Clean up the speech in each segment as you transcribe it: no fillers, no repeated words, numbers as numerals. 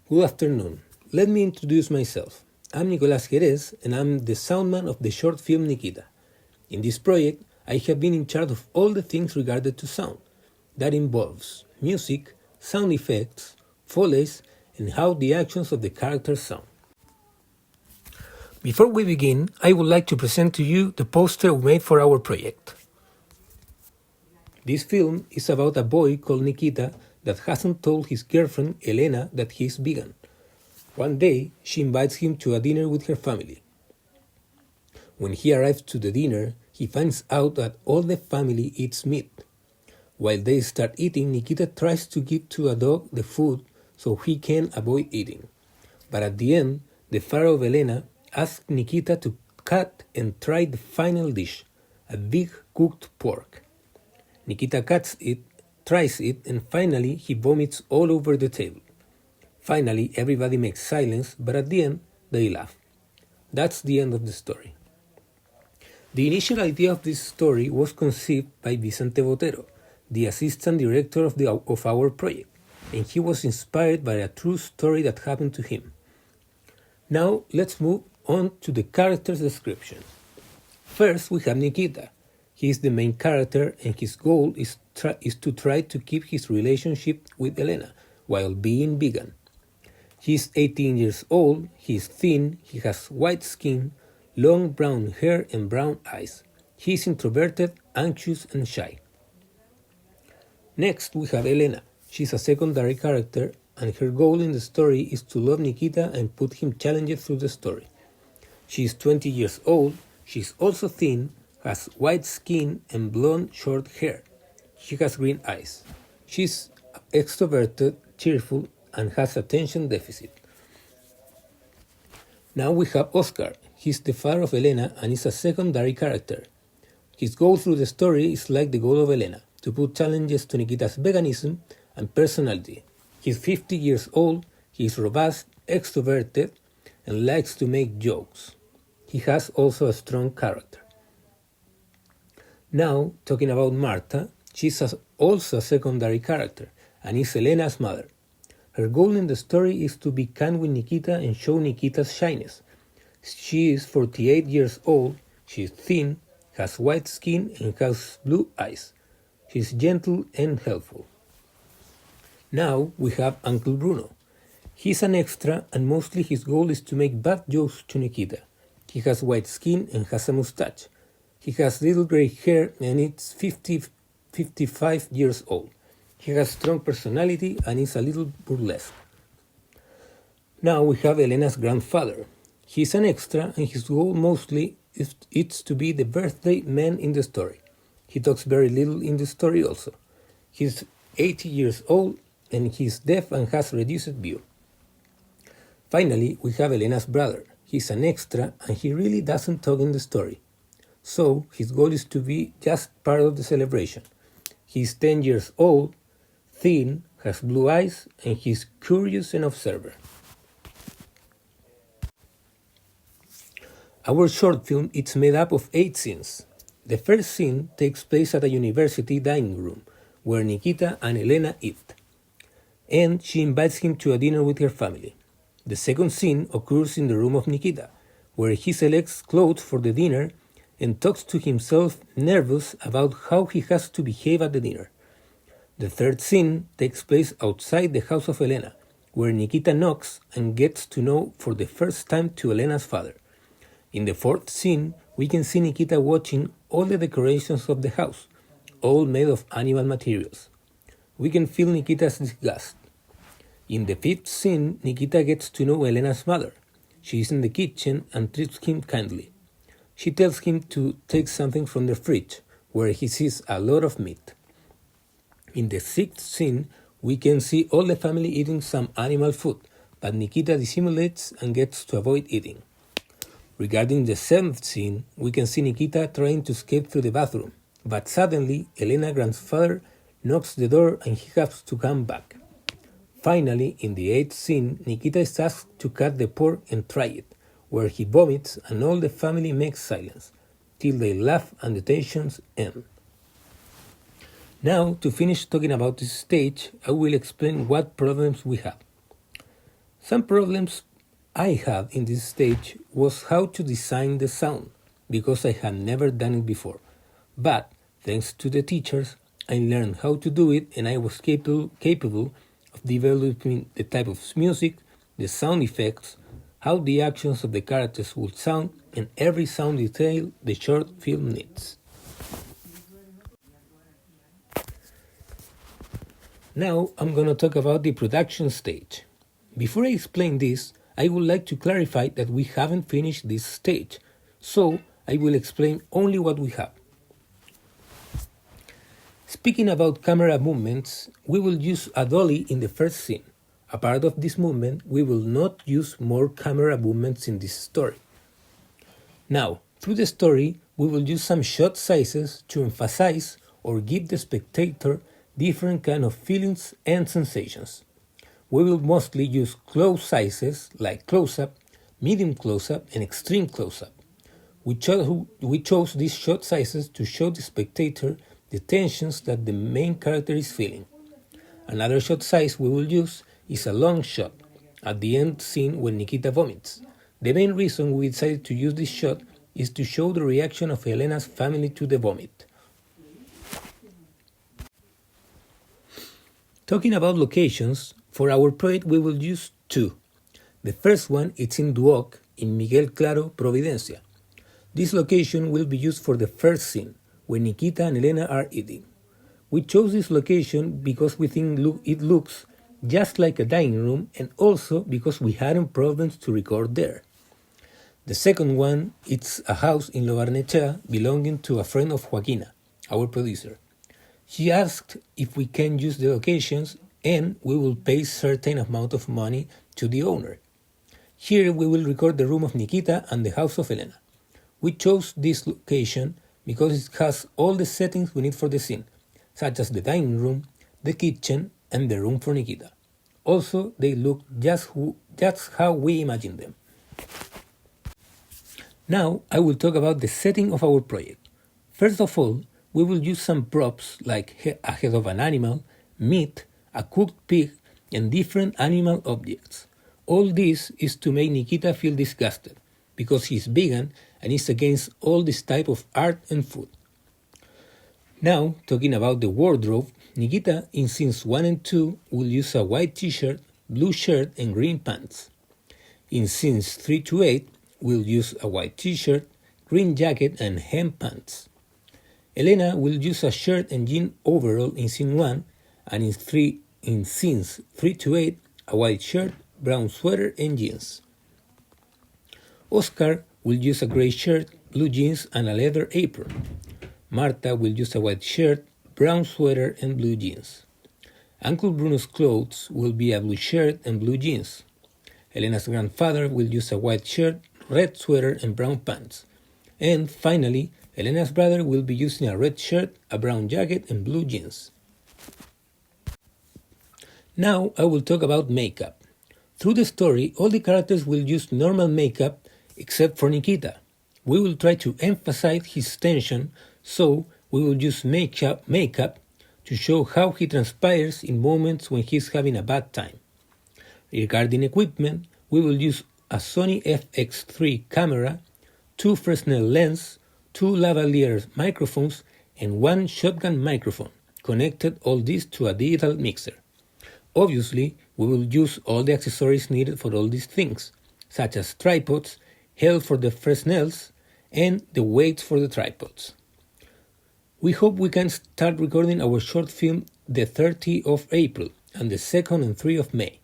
Good afternoon. Let me introduce myself. I'm Nicolas Jerez and I'm the soundman of the short film Nikita. In this project, I have been in charge of all the things regarded to sound. That involves music, sound effects, foley, and how the actions of the characters sound. Before we begin, I would like to present to you the poster we made for our project. This film is about a boy called Nikita that hasn't told his girlfriend Elena that he is vegan. One day, she invites him to a dinner with her family. When he arrives to the dinner, he finds out that all the family eats meat. While they start eating, Nikita tries to give to a dog the food so he can avoid eating. But at the end, the father of Elena asks Nikita to cut and try the final dish, a big cooked pork. Nikita cuts it, tries it, and finally he vomits all over the table. Finally, everybody makes silence, but at the end, they laugh. That's the end of the story. The initial idea of this story was conceived by Vicente Botero, the assistant director of our project, and he was inspired by a true story that happened to him. Now, let's move on to the character's description. First, we have Nikita. He is the main character, and his goal is to try to keep his relationship with Elena while being vegan. He is 18 years old, he is thin, he has white skin, long brown hair and brown eyes. He is introverted, anxious and shy. Next, we have Elena. She is a secondary character, and her goal in the story is to love Nikita and put him challenges through the story. She is 20 years old, she is also thin, has white skin and blonde short hair. She has green eyes. She is extroverted, cheerful, and has attention deficit. Now we have Oscar. He is the father of Elena and is a secondary character. His goal through the story is like the goal of Elena, to put challenges to Nikita's veganism and personality. He is 50 years old, he is robust, extroverted, and likes to make jokes. He has also a strong character. Now, talking about Marta, she is also a secondary character and is Elena's mother. Her goal in the story is to be kind with Nikita and show Nikita's shyness. She is 48 years old, she is thin, has white skin and has blue eyes. She is gentle and helpful. Now we have Uncle Bruno. He is an extra and mostly his goal is to make bad jokes to Nikita. He has white skin and has a mustache. He has little gray hair and is 55 years old. He has strong personality and is a little burlesque. Now we have Elena's grandfather. He is an extra and his goal mostly is to be the birthday man in the story. He talks very little in the story also. He is 80 years old and he is deaf and has reduced view. Finally, we have Elena's brother. He is an extra and he really doesn't talk in the story. So, his goal is to be just part of the celebration. He is 10 years old, thin, has blue eyes, and he is curious and observer. Our short film is made up of 8 scenes. The first scene takes place at a university dining room, where Nikita and Elena eat, and she invites him to a dinner with her family. The second scene occurs in the room of Nikita, where he selects clothes for the dinner and talks to himself, nervous about how he has to behave at the dinner. The third scene takes place outside the house of Elena, where Nikita knocks and gets to know for the first time to Elena's father. In the fourth scene, we can see Nikita watching all the decorations of the house, all made of animal materials. We can feel Nikita's disgust. In the fifth scene, Nikita gets to know Elena's mother. She is in the kitchen and treats him kindly. She tells him to take something from the fridge, where he sees a lot of meat. In the sixth scene, we can see all the family eating some animal food, but Nikita dissimulates and gets to avoid eating. Regarding the seventh scene, we can see Nikita trying to escape through the bathroom, but suddenly Elena's grandfather knocks the door and he has to come back. Finally, in the eighth scene, Nikita is asked to cut the pork and try it, where he vomits and all the family makes silence, till they laugh and the tensions end. Now, to finish talking about this stage, I will explain what problems we have. Some problems I had in this stage was how to design the sound, because I had never done it before. But thanks to the teachers, I learned how to do it, and I was capable of developing the type of music, the sound effects, how the actions of the characters would sound, and every sound detail the short film needs. Now I'm going to talk about the production stage. Before I explain this, I would like to clarify that we haven't finished this stage, so I will explain only what we have. Speaking about camera movements, we will use a dolly in the first scene. A part of this movement, we will not use more camera movements in this story. Now, through the story, we will use some shot sizes to emphasize or give the spectator different kind of feelings and sensations. We will mostly use close sizes like close-up, medium close-up, and extreme close-up. We chose these shot sizes to show the spectator the tensions that the main character is feeling. Another shot size we will use is a long shot, at the end scene when Nikita vomits. The main reason we decided to use this shot is to show the reaction of Elena's family to the vomit. Talking about locations, for our project we will use two. The first one is in Duoc, in Miguel Claro, Providencia. This location will be used for the first scene, when Nikita and Elena are eating. We chose this location because we think it looks just like a dining room, and also because we hadn't problems to record there. The second one is a house in Lo Barnechea belonging to a friend of Joaquina, our producer. She asked if we can use the locations and we will pay a certain amount of money to the owner. Here we will record the room of Nikita and the house of Elena. We chose this location because it has all the settings we need for the scene, such as the dining room, the kitchen, and the room for Nikita. Also, they look just how we imagined them. Now, I will talk about the setting of our project. First of all, we will use some props like a head of an animal, meat, a cooked pig, and different animal objects. All this is to make Nikita feel disgusted, because he's vegan and is against all this type of art and food. Now, talking about the wardrobe, Nikita in scenes 1 and 2 will use a white t-shirt, blue shirt, and green pants. In scenes 3 to 8, we'll use a white t-shirt, green jacket, and hemp pants. Elena will use a shirt and jean overall in scene 1, and in scenes 3 to 8, a white shirt, brown sweater, and jeans. Oscar will use a gray shirt, blue jeans, and a leather apron. Marta will use a white shirt, brown sweater, and blue jeans. Uncle Bruno's clothes will be a blue shirt and blue jeans. Elena's grandfather will use a white shirt, red sweater, and brown pants. And finally, Elena's brother will be using a red shirt, a brown jacket, and blue jeans. Now I will talk about makeup. Through the story, all the characters will use normal makeup except for Nikita. We will try to emphasize his tension, so we will use makeup to show how he transpires in moments when he's having a bad time. Regarding equipment, we will use a Sony FX3 camera, 2 Fresnel lenses, 2 lavalier microphones, and 1 shotgun microphone, connected all this to a digital mixer. Obviously, we will use all the accessories needed for all these things, such as tripods, held for the Fresnels, and the weights for the tripods. We hope we can start recording our short film the 30th of April and the 2nd and 3rd of May.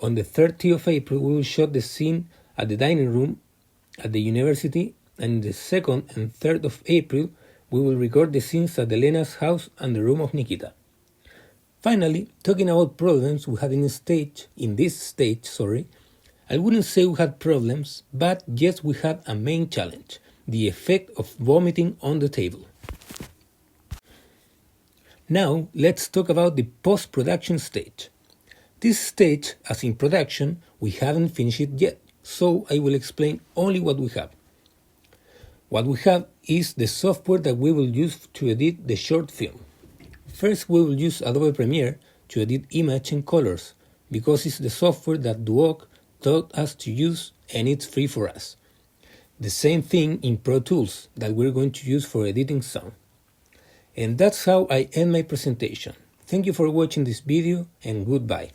On the 30th of April, we will shoot the scene at the dining room at the university, and the 2nd and 3rd of April, we will record the scenes at Elena's house and the room of Nikita. Finally, talking about problems we had in this stage, I wouldn't say we had problems, but yes, we had a main challenge, the effect of vomiting on the table. Now, let's talk about the post-production stage. This stage, as in production, we haven't finished it yet, so I will explain only what we have. What we have is the software that we will use to edit the short film. First, we will use Adobe Premiere to edit image and colors, because it's the software that Duoc taught us to use and it's free for us. The same thing in Pro Tools that we're going to use for editing sound. And that's how I end my presentation. Thank you for watching this video and goodbye.